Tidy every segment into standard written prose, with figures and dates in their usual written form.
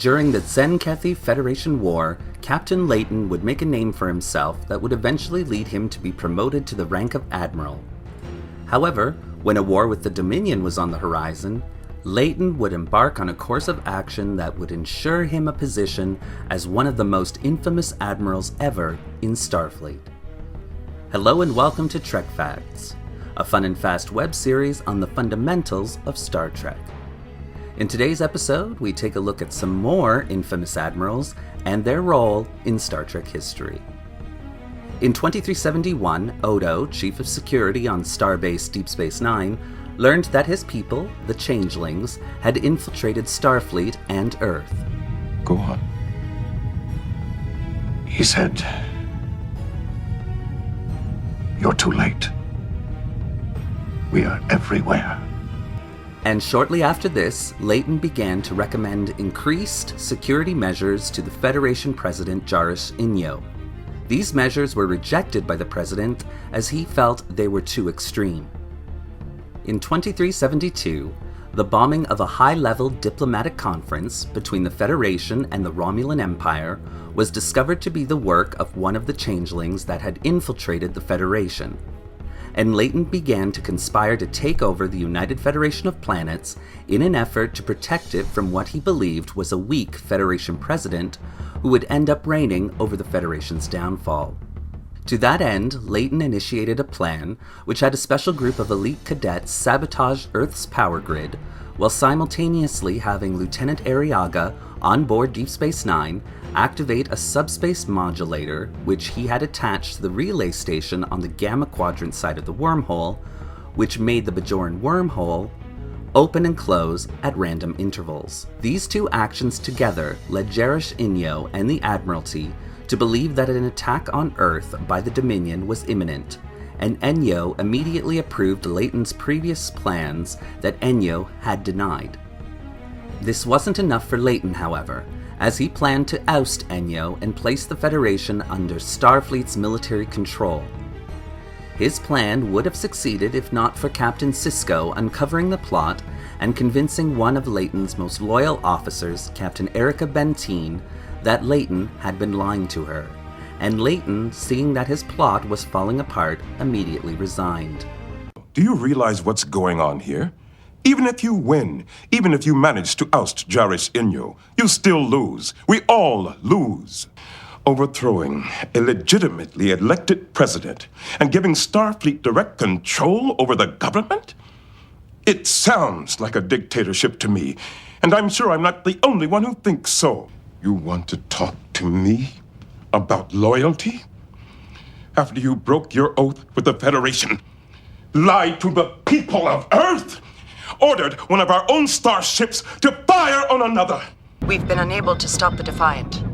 During the Zenkethi Federation War, Captain Layton would make a name for himself that would eventually lead him to be promoted to the rank of Admiral. However, when a war with the Dominion was on the horizon, Layton would embark on a course of action that would ensure him a position as one of the most infamous admirals ever in Starfleet. Hello and welcome to Trek Facts, a fun and fast web series on the fundamentals of Star Trek. In today's episode, we take a look at some more infamous admirals and their role in Star Trek history. In 2371, Odo, Chief of Security on Starbase Deep Space Nine, learned that his people, the Changelings, had infiltrated Starfleet and Earth. Go on. He said, "You're too late. We are everywhere." And shortly after this, Layton began to recommend increased security measures to the Federation President Jarish Inyo. These measures were rejected by the President as he felt they were too extreme. In 2372, the bombing of a high-level diplomatic conference between the Federation and the Romulan Empire was discovered to be the work of one of the changelings that had infiltrated the Federation, and Layton began to conspire to take over the United Federation of Planets in an effort to protect it from what he believed was a weak Federation president who would end up reigning over the Federation's downfall. To that end, Layton initiated a plan which had a special group of elite cadets sabotage Earth's power grid, while simultaneously having Lieutenant Arriaga on board Deep Space Nine activate a subspace modulator which he had attached to the relay station on the Gamma Quadrant side of the wormhole, which made the Bajoran wormhole open and close at random intervals. These two actions together led Jarish Inyo and the Admiralty to believe that an attack on Earth by the Dominion was imminent, and Inyo immediately approved Layton's previous plans that Inyo had denied. This wasn't enough for Layton, however, as he planned to oust Inyo and place the Federation under Starfleet's military control. His plan would have succeeded if not for Captain Sisko uncovering the plot and convincing one of Layton's most loyal officers, Captain Erica Bentine, that Layton had been lying to her, and Layton, seeing that his plot was falling apart, immediately resigned. Do you realize what's going on here? Even if you win, even if you manage to oust Jarish Inyo, you still lose. We all lose. Overthrowing a legitimately elected president and giving Starfleet direct control over the government? It sounds like a dictatorship to me, and I'm sure I'm not the only one who thinks so. You want to talk to me about loyalty? After you broke your oath with the Federation, lied to the people of Earth, ordered one of our own starships to fire on another. We've been unable to stop the Defiant.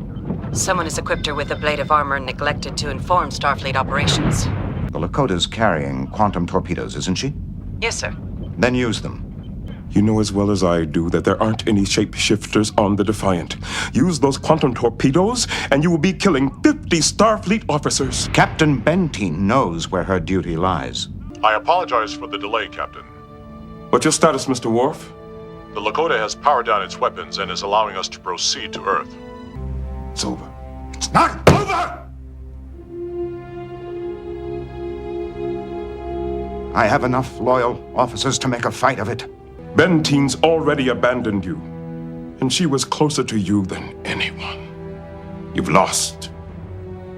Someone has equipped her with ablative armor and neglected to inform Starfleet operations. The Lakota's carrying quantum torpedoes, isn't she? Yes, sir. Then use them. You know as well as I do that there aren't any shapeshifters on the Defiant. Use those quantum torpedoes and you will be killing 50 Starfleet officers. Captain Bentine knows where her duty lies. I apologize for the delay, Captain. What's your status, Mr. Worf? The Lakota has powered down its weapons and is allowing us to proceed to Earth. It's over. It's not over! I have enough loyal officers to make a fight of it. Bentine's already abandoned you, and she was closer to you than anyone. You've lost.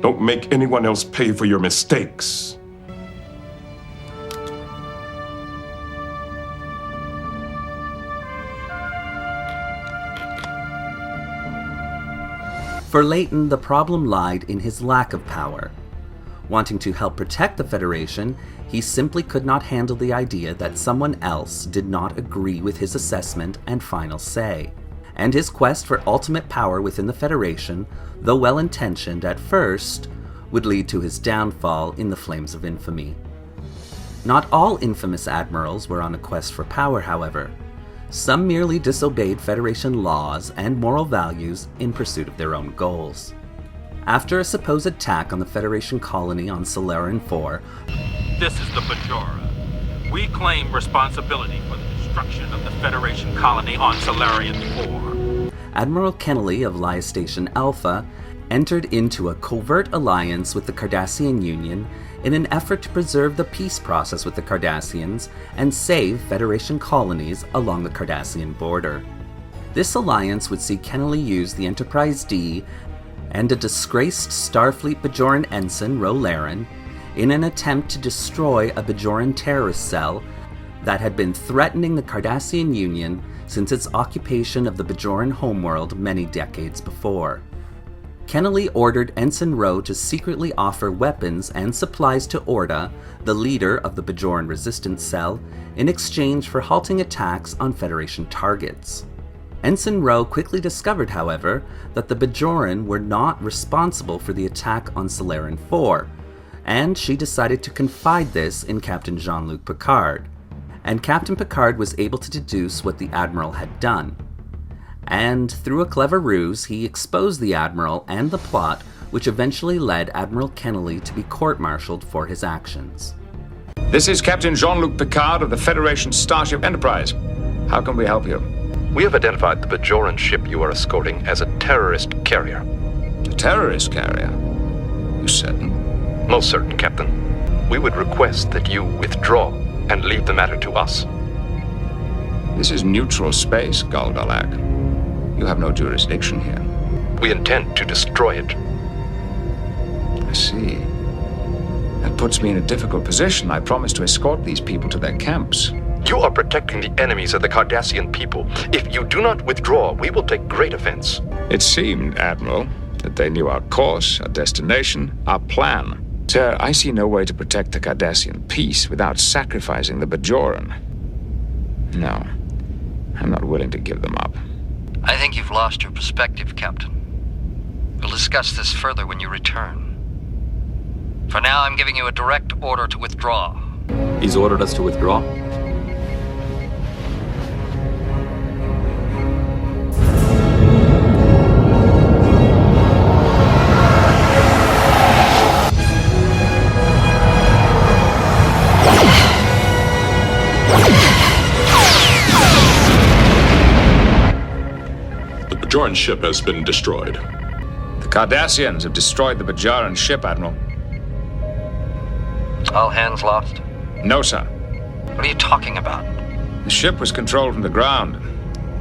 Don't make anyone else pay for your mistakes. For Layton, the problem lied in his lack of power. Wanting to help protect the Federation, he simply could not handle the idea that someone else did not agree with his assessment and final say. And his quest for ultimate power within the Federation, though well-intentioned at first, would lead to his downfall in the flames of infamy. Not all infamous admirals were on a quest for power, however. Some merely disobeyed Federation laws and moral values in pursuit of their own goals. After a supposed attack on the Federation colony on Solarian 4, "This is the Bajora. We claim responsibility for the destruction of the Federation colony on Solarian 4. Admiral Kennelly of Lya Station Alpha entered into a covert alliance with the Cardassian Union in an effort to preserve the peace process with the Cardassians and save Federation colonies along the Cardassian border. This alliance would see Kennelly use the Enterprise D and a disgraced Starfleet Bajoran ensign, Ro Laren, in an attempt to destroy a Bajoran terrorist cell that had been threatening the Cardassian Union since its occupation of the Bajoran homeworld many decades before. Kennelly ordered Ensign Ro to secretly offer weapons and supplies to Orda, the leader of the Bajoran resistance cell, in exchange for halting attacks on Federation targets. Ensign Ro quickly discovered, however, that the Bajoran were not responsible for the attack on Solaren 4, and she decided to confide this in Captain Jean-Luc Picard. And Captain Picard was able to deduce what the Admiral had done. And through a clever ruse, he exposed the Admiral and the plot, which eventually led Admiral Kennelly to be court-martialed for his actions. This is Captain Jean-Luc Picard of the Federation Starship Enterprise. How can we help you? We have identified the Bajoran ship you are escorting as a terrorist carrier. A terrorist carrier? You certain? Most certain, Captain. We would request that you withdraw and leave the matter to us. This is neutral space, Galdalak. You have no jurisdiction here. We intend to destroy it. I see. That puts me in a difficult position. I promised to escort these people to their camps. You are protecting the enemies of the Cardassian people. If you do not withdraw, we will take great offense. It seemed, Admiral, that they knew our course, our destination, our plan. Sir, I see no way to protect the Cardassian peace without sacrificing the Bajoran. No, I'm not willing to give them up. I think you've lost your perspective, Captain. We'll discuss this further when you return. For now, I'm giving you a direct order to withdraw. He's ordered us to withdraw? The Bajoran ship has been destroyed. The Cardassians have destroyed the Bajoran ship, Admiral. All hands lost? No, sir. What are you talking about? The ship was controlled from the ground.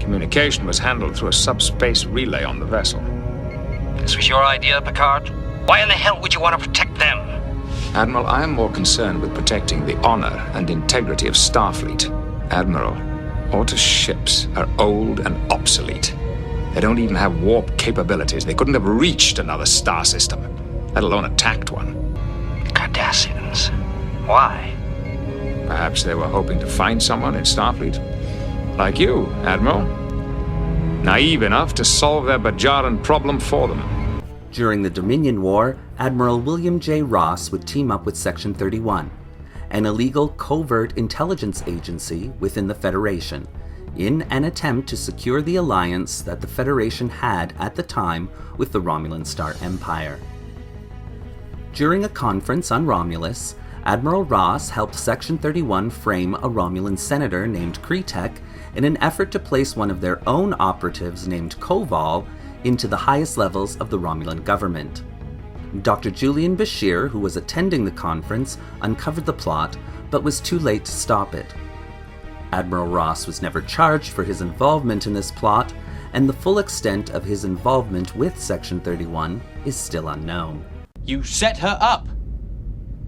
Communication was handled through a subspace relay on the vessel. This was your idea, Picard? Why in the hell would you want to protect them? Admiral, I am more concerned with protecting the honor and integrity of Starfleet. Admiral, Orta's ships are old and obsolete. They don't even have warp capabilities. They couldn't have reached another star system, let alone attacked one. Cardassians. Why? Perhaps they were hoping to find someone in Starfleet. Like you, Admiral. Naive enough to solve their Bajoran problem for them. During the Dominion War, Admiral William J. Ross would team up with Section 31, an illegal covert intelligence agency within the Federation, in an attempt to secure the alliance that the Federation had at the time with the Romulan Star Empire. During a conference on Romulus, Admiral Ross helped Section 31 frame a Romulan senator named Kretek in an effort to place one of their own operatives named Koval into the highest levels of the Romulan government. Dr. Julian Bashir, who was attending the conference, uncovered the plot, but was too late to stop it. Admiral Ross was never charged for his involvement in this plot, and the full extent of his involvement with Section 31 is still unknown. You set her up!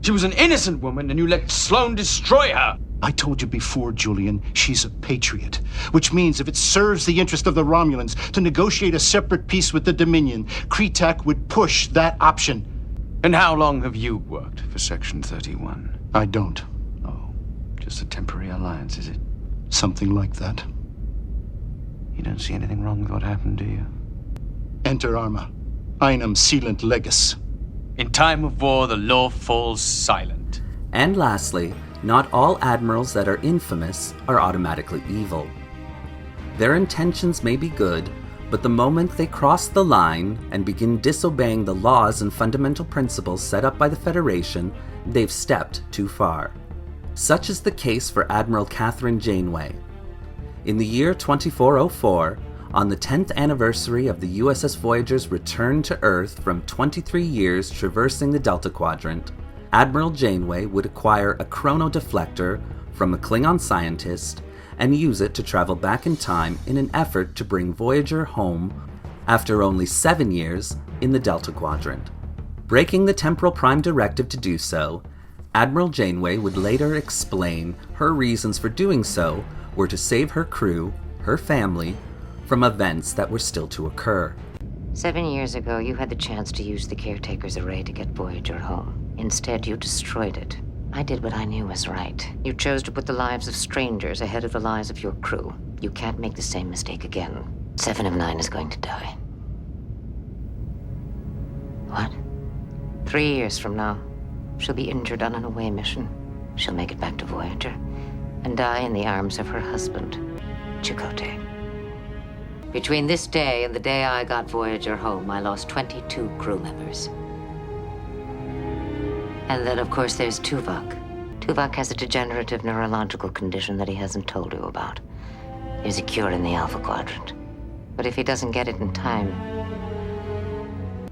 She was an innocent woman, and you let Sloane destroy her! I told you before, Julian, she's a patriot, which means if it serves the interest of the Romulans to negotiate a separate peace with the Dominion, Kretek would push that option. And how long have you worked for Section 31? I don't. Oh, just a temporary alliance, is it? Something like that. You don't see anything wrong with what happened, do you? Enter Arma. Einem silent legis. In time of war, the law falls silent. And lastly, not all admirals that are infamous are automatically evil. Their intentions may be good, but the moment they cross the line and begin disobeying the laws and fundamental principles set up by the Federation, they've stepped too far. Such is the case for Admiral Catherine Janeway. In the year 2404, On the 10th anniversary of the USS Voyager's return to Earth from 23 years traversing the Delta Quadrant, Admiral Janeway would acquire a chronodeflector from a Klingon scientist and use it to travel back in time in an effort to bring Voyager home after only 7 years in the Delta Quadrant. Breaking the Temporal Prime Directive to do so, Admiral Janeway would later explain her reasons for doing so were to save her crew, her family, from events that were still to occur. 7 years ago, you had the chance to use the Caretaker's array to get Voyager home. Instead, you destroyed it. I did what I knew was right. You chose to put the lives of strangers ahead of the lives of your crew. You can't make the same mistake again. 7 of 9 is going to die. What? 3 years from now, she'll be injured on an away mission. She'll make it back to Voyager and die in the arms of her husband, Chakotay. Between this day and the day I got Voyager home, I lost 22 crew members. And then, of course, there's Tuvok. Tuvok has a degenerative neurological condition that he hasn't told you about. There's a cure in the Alpha Quadrant. But if he doesn't get it in time...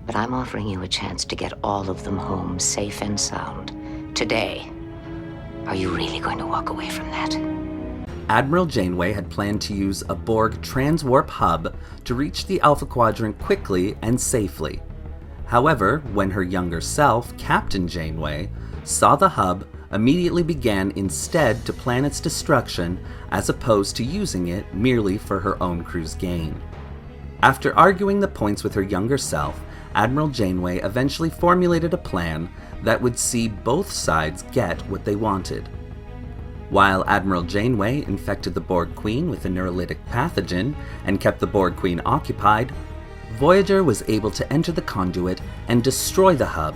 But I'm offering you a chance to get all of them home, safe and sound. Today. Are you really going to walk away from that? Admiral Janeway had planned to use a Borg transwarp hub to reach the Alpha Quadrant quickly and safely. However, when her younger self, Captain Janeway, saw the hub, immediately began instead to plan its destruction as opposed to using it merely for her own crew's gain. After arguing the points with her younger self, Admiral Janeway eventually formulated a plan that would see both sides get what they wanted. While Admiral Janeway infected the Borg Queen with a neurolytic pathogen and kept the Borg Queen occupied, Voyager was able to enter the conduit and destroy the hub,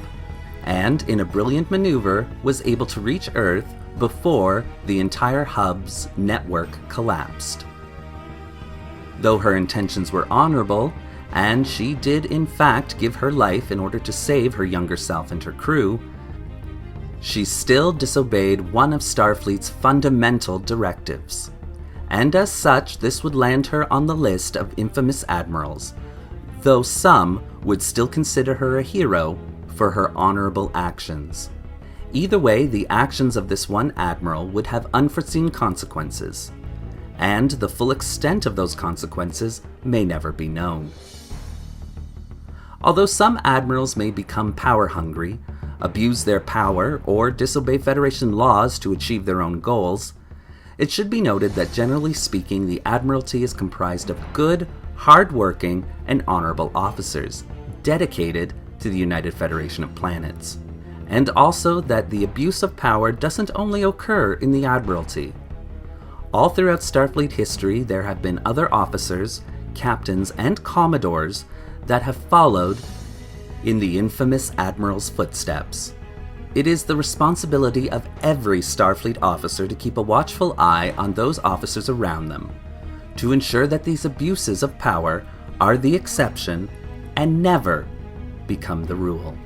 and in a brilliant maneuver was able to reach Earth before the entire hub's network collapsed. Though her intentions were honorable, and she did in fact give her life in order to save her younger self and her crew, she still disobeyed one of Starfleet's fundamental directives. And as such, this would land her on the list of infamous admirals, though some would still consider her a hero for her honorable actions. Either way, the actions of this one admiral would have unforeseen consequences, and the full extent of those consequences may never be known. Although some admirals may become power-hungry, abuse their power, or disobey Federation laws to achieve their own goals, it should be noted that generally speaking, the Admiralty is comprised of good, hard-working, and honorable officers, dedicated to the United Federation of Planets, and also that the abuse of power doesn't only occur in the Admiralty. All throughout Starfleet history, there have been other officers, captains, and commodores that have followed in the infamous Admiral's footsteps. It is the responsibility of every Starfleet officer to keep a watchful eye on those officers around them, to ensure that these abuses of power are the exception and never become the rule.